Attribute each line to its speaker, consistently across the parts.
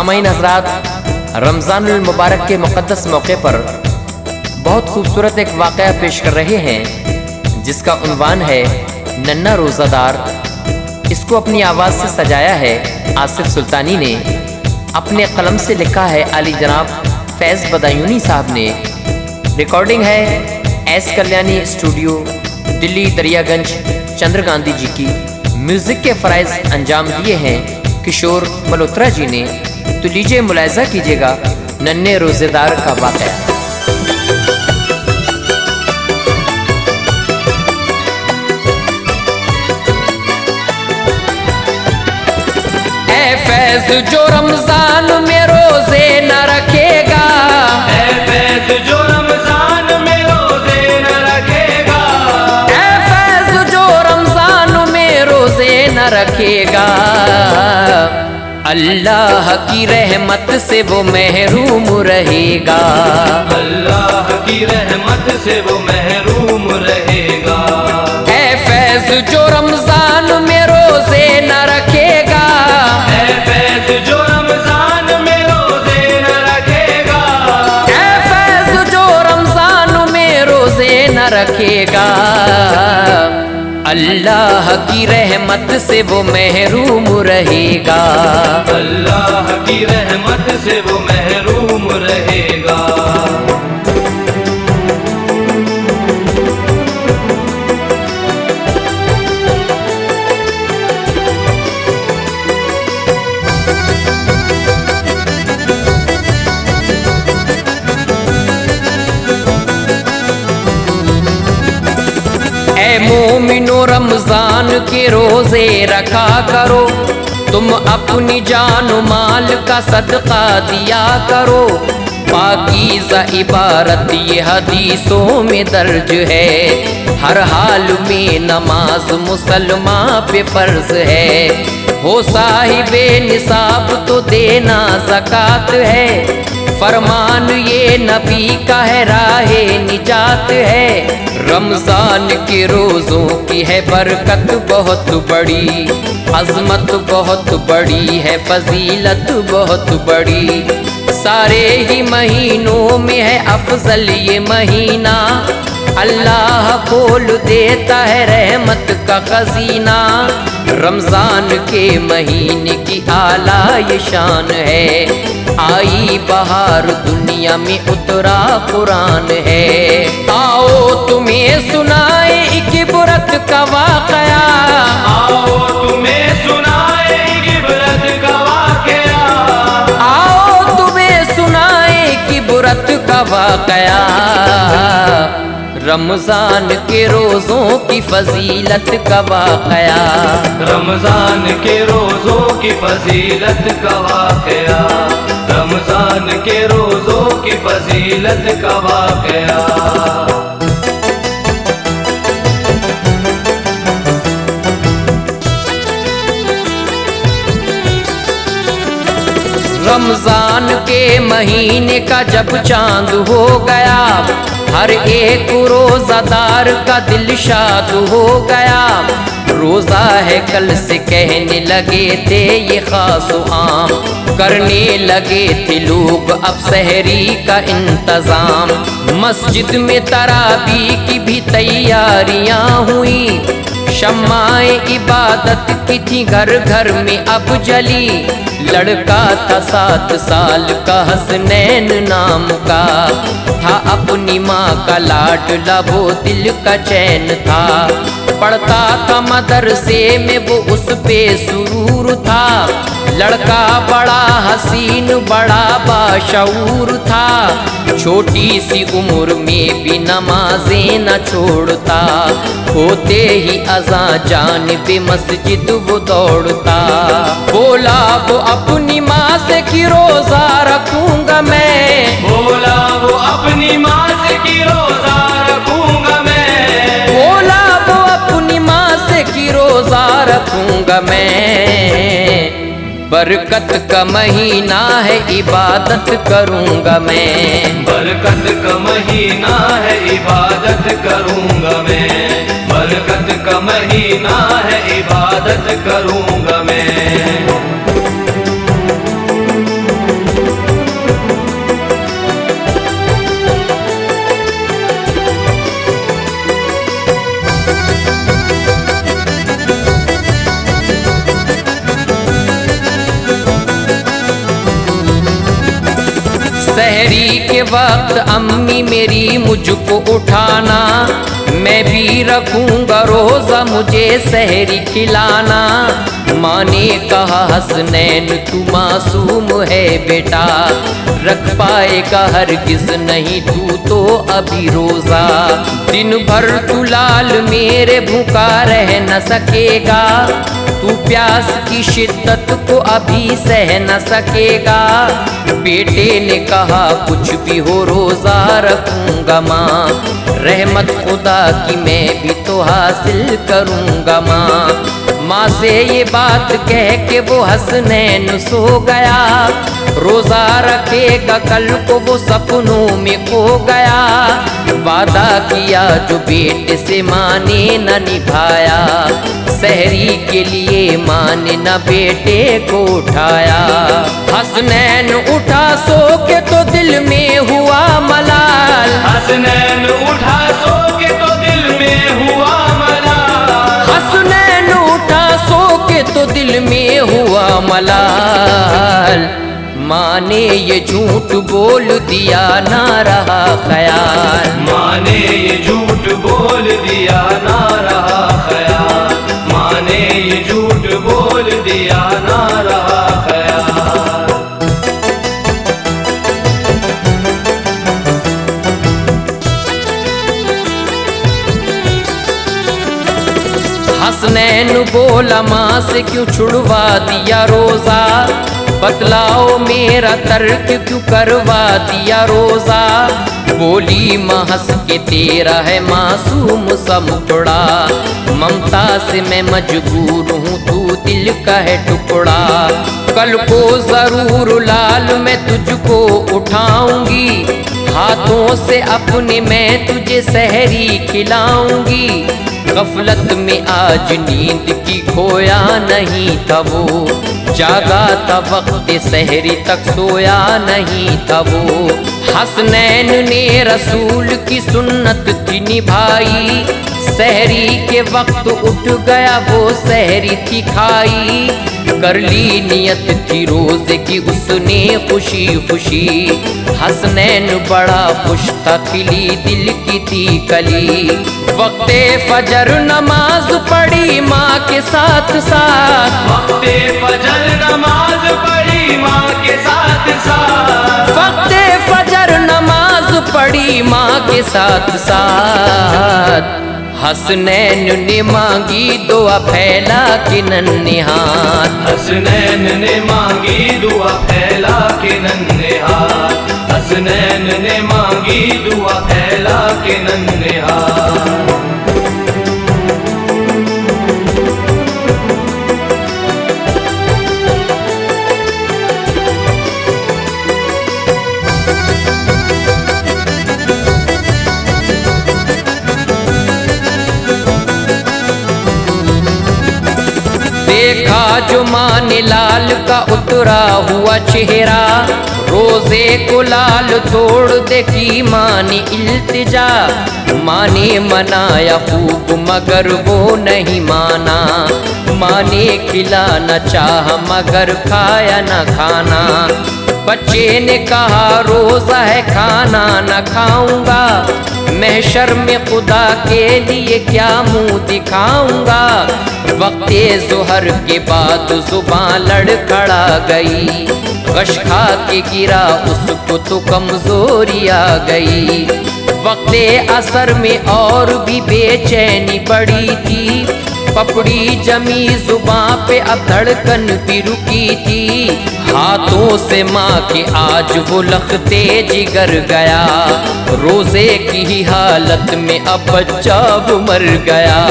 Speaker 1: सामाईन हज़रात, रमज़ानुल मुबारक के मुक़द्दस मौके पर बहुत खूबसूरत एक वाक़या पेश कर रहे हैं जिसका उन्वान है नन्ना रोज़ादार। इसको अपनी आवाज़ से सजाया है आसिफ सुल्तानी ने, अपने कलम से लिखा है आली जनाब फैज़ बदायूनी साहब ने। रिकॉर्डिंग है एस कल्याणी स्टूडियो, दिल्ली दरियागंज, चंद्र गांधी जी की। म्यूज़िक के फ़राइज़ अंजाम दिए हैं किशोर मल्होत्रा जी ने। तो लीजिए मुलाहिज़ा कीजिएगा नन्हे रोज़ेदार का वाक़या। फैज़ जो रमजान में रोजे न रखेगा,
Speaker 2: फैज़ जो रमजान में रोजे न रखेगा,
Speaker 1: फैज़ जो रमजान में रोजे न रखेगा, अल्लाह की रहमत से वो महरूम रहेगा।
Speaker 2: अल्लाह की रहमत से वो महरूम रहेगा।
Speaker 1: फैज़ जो रमजान में रोजे न रखेगा,
Speaker 2: फैज़ जो रमजान में रोजे न रखेगा,
Speaker 1: फैज़ जो रमजान में रोजे न रखेगा, अल्लाह की रहमत से वो महरूम रहेगा।
Speaker 2: अल्लाह की रहमत से वो महरूम रहेगा।
Speaker 1: मोमिनो रमजान के रोजे रखा करो, तुम अपनी जान माल का सदका दिया करो। पाकीज़ा इबारत ये हदीसों में दर्ज है, हर हाल में नमाज मुसलमान पे फर्ज है। हो साहिबे निसाब तो देना ज़कात है, फरमान ये नबी का है राहे निजात है। रमज़ान के रोज़ों की है बरकत बहुत बड़ी, अज़मत बहुत बड़ी है, फजीलत बहुत बड़ी। सारे ही महीनों में है अफजल ये महीना, अल्लाह खोल देता है रहमत का खजीना। रमज़ान के महीने की आला ये शान है, आई बहार दुनिया में उतरा कुरान है। आओ तुम्हें सुनाए एक इबरत का वाक़या,
Speaker 2: आओ तुम्हें सुनाए एक इबरत का वाक़या,
Speaker 1: आओ तुम्हें सुनाए एक इबरत का वाक़या। रमज़ान के रोज़ों की फजीलत का वाक़या,
Speaker 2: रमजान के रोज़ों की फजीलत का वाक़या, रमजान के रोज़ों की फजीलत का वाक़या।
Speaker 1: रमज़ान के महीने का जब चांद हो गया, हर एक रोज़ादार का दिल शाद हो गया। रोज़ा है कल से कहने लगे थे ये खास आम, करने लगे थे लोग अब सहरी का इंतज़ाम। मस्जिद में तरावी की भी तैयारियां हुई, शम्माए इबादत की थी घर घर में अब जली। लड़का था 7 साल का हसनैन नाम का, था अपनी माँ का लाडला वो दिल का चैन था। पढ़ता था मदरसे में वो उस पे सुरूर था, लड़का बड़ा हसीन बड़ा बाशऊर था। छोटी सी उम्र में भी नमाजें न छोड़ता, होते ही अज़ां जानिबे मस्जिद वो दौड़ता। बोला वो अपनी माँ से कि रोज़ा रखूंगा मैं,
Speaker 2: बोला वो अपनी माँ से कि रोज़ा रखूंगा मैं,
Speaker 1: बोला वो अपनी माँ से कि रोज़ा रखूंगा मैं। बरकत का महीना है इबादत करूंगा मैं,
Speaker 2: बरकत का महीना है इबादत करूंगा मैं, बरकत का महीना है इबादत करूंगा मैं।
Speaker 1: सहरी के वक्त अम्मी मेरी मुझको उठाना, मैं भी रखूंगा रोजा मुझे सहरी खिलाना। माँ ने कहा हसनैन तू मासूम है बेटा, रख पाएगा हरगिज नहीं तू तो अभी रोजा। दिन भर तू लाल मेरे भूखा रह न सकेगा, तू प्यास की शिद्दत को अभी सह न सकेगा। बेटे ने कहा कुछ भी हो रोजा रखूंगा माँ, रहमत खुदा की मैं भी तो हासिल करूंगा माँ। माँ से ये बात कह के वो हसनैन सो गया, रोजा रखेगा कल को वो सपनों में खो गया। वादा किया जो बेटे से माँ ने न निभाया, सहरी के लिए माँ ने न बेटे को उठाया। हसनैन उठा सो के तो दिल में हुआ मलाल,
Speaker 2: हसनैन उठा सो के तो दिल में हुआ मलाल,
Speaker 1: हसनैन उठा सो के तो दिल में हुआ मलाल। माँ ने ये झूठ बोल दिया ना रहा ख्याल,
Speaker 2: माँ ने ये झूठ बोल दिया ना रहा ख्याल, माँ ने ये झूठ बोल दिया ना रहा ख्याल।
Speaker 1: हसनैन बोला माँ से क्यों छुड़वा दिया रोजा, बतलाओ मेरा तर्क क्यों करवा दिया रोजा। बोली माँ हंस के तेरा है मासूम सा मुखड़ा, ममता से मैं मजबूर हूँ तू दिल का है टुकड़ा। कल को जरूर लाल मैं तुझको उठाऊंगी, हाथों से अपने मैं तुझे सहरी खिलाऊंगी। गफलत में आज नींद की खोया नहीं था वो, जागा था वक्त सहरी तक सोया नहीं था वो। हसनैन ने रसूल की सुन्नत थी निभाई, सहरी के वक्त उठ गया वो सहरी थी खाई। कर ली नियत थी रोजे की उसने खुशी खुशी, हसनैन बड़ा खुश था खिली दिल की थी कली। वक्ते फजर नमाज पढ़ी माँ के साथ साथ,
Speaker 2: वक्ते फजर नमाज पढ़ी माँ के साथ साथ,
Speaker 1: वक्ते फजर नमाज पढ़ी माँ के साथ साथ। हसनैन ने मांगी दुआ फैला के नन्हे हाथ,
Speaker 2: हसनैन ने मांगी दुआ फैला के नन्हे हाथ, हसनैन ने मांगी दुआ फैला के नन्हे हाथ।
Speaker 1: देखा जो माँ ने लाल का उतरा हुआ चेहरा, रोजे को लाल तोड़ दे की माँ ने इल्तिजा। माँ ने मनाया खूब मगर वो नहीं माना, माँ ने खिलाना चाहा मगर खाया न खाना। बच्चे ने कहा रोजा है खाना न खाऊंगा, महशर में खुदा के लिए क्या मुंह दिखाऊंगा। वक्ते ज़ोहर के बाद जुबान लड़खड़ा गई, गश खा के गिरा उसको तो कमजोरी आ गई। वक्ते असर में और भी बेचैनी बढ़ी थी, पपड़ी जमी जुबां पे अब धड़कन भी रुकी थी। हाथों से माँ के आज वो लखते जिगर गया, रोजे की ही हालत में अब बच्चा वो मर गया।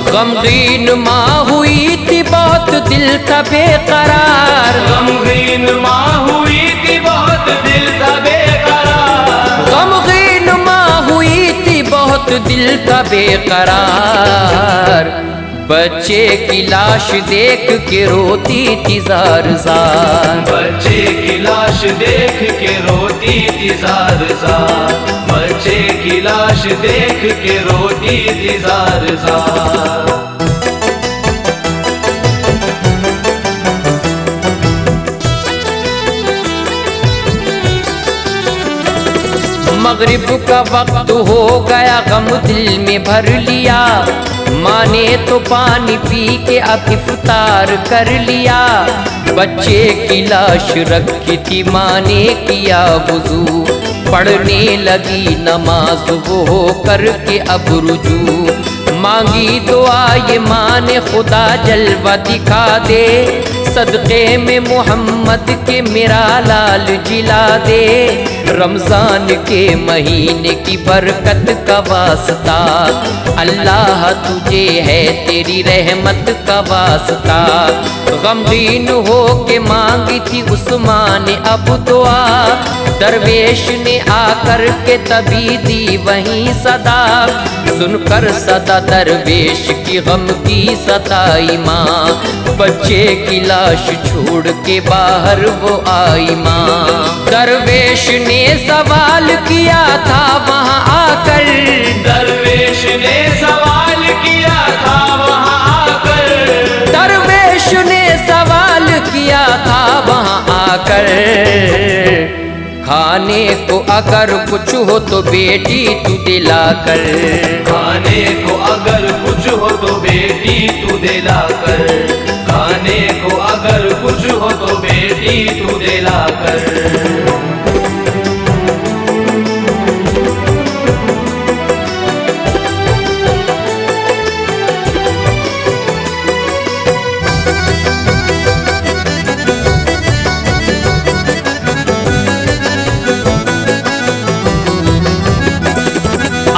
Speaker 1: गमगीन माँ हुई थी बहुत दिल था बेकरार,
Speaker 2: गमगीन माँ हुई थी बहुत दिल था बेकरार,
Speaker 1: गमगीन माँ हुई थी बहुत दिल था बेकरार। बच्चे की लाश देख के रोती थी जार जार,
Speaker 2: बच्चे की लाश देख के रोती थी जार जार, बच्चे की लाश देख के रोती थी जार जार।
Speaker 1: मगरिब का वक्त हो गया, गम दिल में भर लिया। माँ ने तो पानी पी के अब इफ्तार कर लिया। बच्चे की लाश रखी थी, माँ ने किया वुजू, पढ़ने लगी नमाज वो हो करके अब रुजू। मांगी दुआ ये माँ ने, खुदा जलवा दिखा दे, सदक़े में मोहम्मद के मेरा लाल जिला दे। रमज़ान के महीने की बरकत का वास्ता, अल्लाह तुझे है तेरी रहमत का वास्ता। गमगीन हो के मांगी थी उस्मान ने अब दुआ, दरवेश ने आकर के तभी दी वहीं सदा। सुनकर सदा दरवेश की गम की सताई माँ, बच्चे की लाश छोड़ के बाहर वो आई माँ। दरवेश ने सवाल किया था वहाँ आकर,
Speaker 2: दरवेश ने सवाल किया था वहाँ आकर,
Speaker 1: दरवेश ने सवाल किया था वहाँ आकर। खाने को अगर कुछ हो तो बेटी तू दिला कर,
Speaker 2: खाने को अगर कुछ हो तो बेटी तू दिला कर, खाने को अगर कुछ हो तो बेटी तू दिला कर।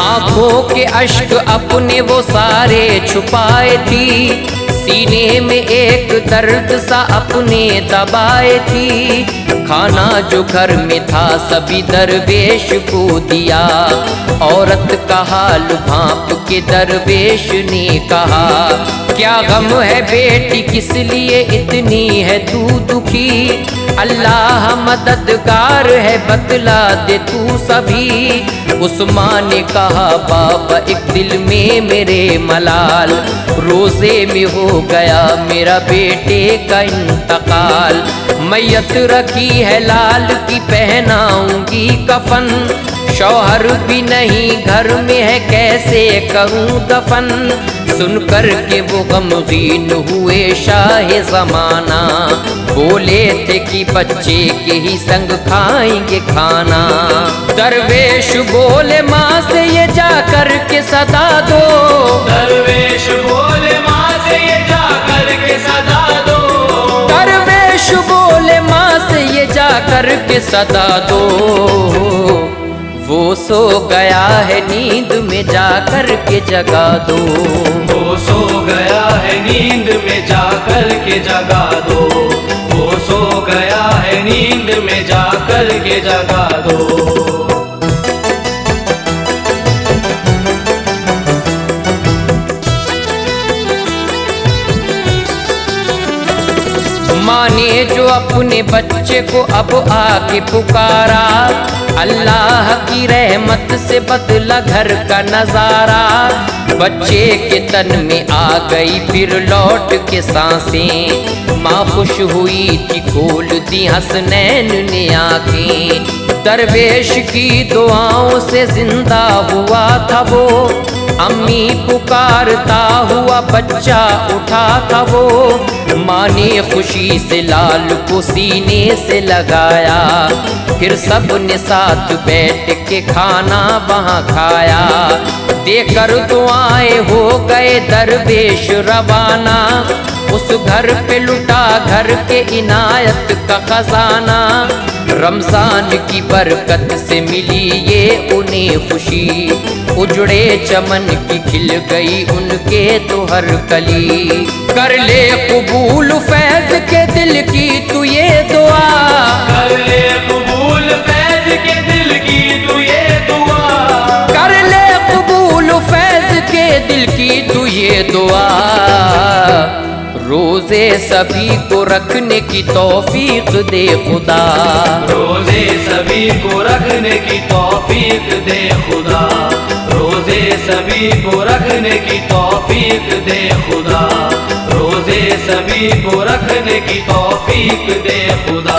Speaker 1: आँखों के अश्क अपने वो सारे छुपाए थी, सीने में एक दर्द सा अपने दबाए थी। खाना जो घर में था सभी दरवेश को दिया, औरत का हाल भांप के दरवेश ने कहा, क्या गम है बेटी किस लिए इतनी है तू दुखी, अल्लाह मददगार है बतला दे तू सभी। उस्मान ने कहा बाबा एक दिल में मेरे मलाल, रोजे में हो गया मेरा बेटे का इंतकाल। मैयत रखी है लाल की पहनाऊंगी कफन, शौहर भी नहीं घर में है कैसे करूं दफन। सुनकर के वो गमगीन हुए शाह ज़माना, बोले थे कि बच्चे के ही संग खाएंगे खाना। दरवेश बोले माँ से ये जा कर के सदा दो,
Speaker 2: दरवेश बोले माँ से ये जा कर के सदा दो,
Speaker 1: दरवेश बोले माँ से ये जा कर के सदा दो। वो सो गया है नींद में जा कर के जगा दो,
Speaker 2: वो सो गया है नींद में जा कर के जगा दो, वो सो गया है नींद में जा कर के जगा दो।
Speaker 1: माँ ने जो अपने बच्चे को अब आके पुकारा, अल्लाह की रहमत से बदला घर का नजारा। बच्चे के तन में आ गई फिर लौट के सांसें, माँ खुश हुई थी खोल दी हसनैन ने आंखें। दरवेश की दुआओं से जिंदा हुआ था वो, अम्मी पुकारता हुआ बच्चा उठा था वो। माँ ने खुशी से लाल को सीने से लगाया, फिर सब ने साथ बैठ के खाना वहाँ खाया। देकर दुआएं हो गए दरवेश रवाना, उस घर पे लुटा घर के इनायत का खजाना। रमजान की बरकत से मिली ये उन्हें खुशी, उजड़े चमन की खिल गई उनके तो हर कली। कर ले कबूल फैज के दिल की तू ये दुआ,
Speaker 2: कर ले कबूल फैज के दिल की तू ये दुआ,
Speaker 1: कर ले कबूल फैज के दिल की तू ये दुआ। रोजे सभी को रखने की तौफीक दे खुदा,
Speaker 2: रोजे सभी को रखने की तौफीक दे खुदा, रोजे सभी को रखने की तौफीक दे खुदा, रोजे सभी को रखने की तौफीक दे खुदा।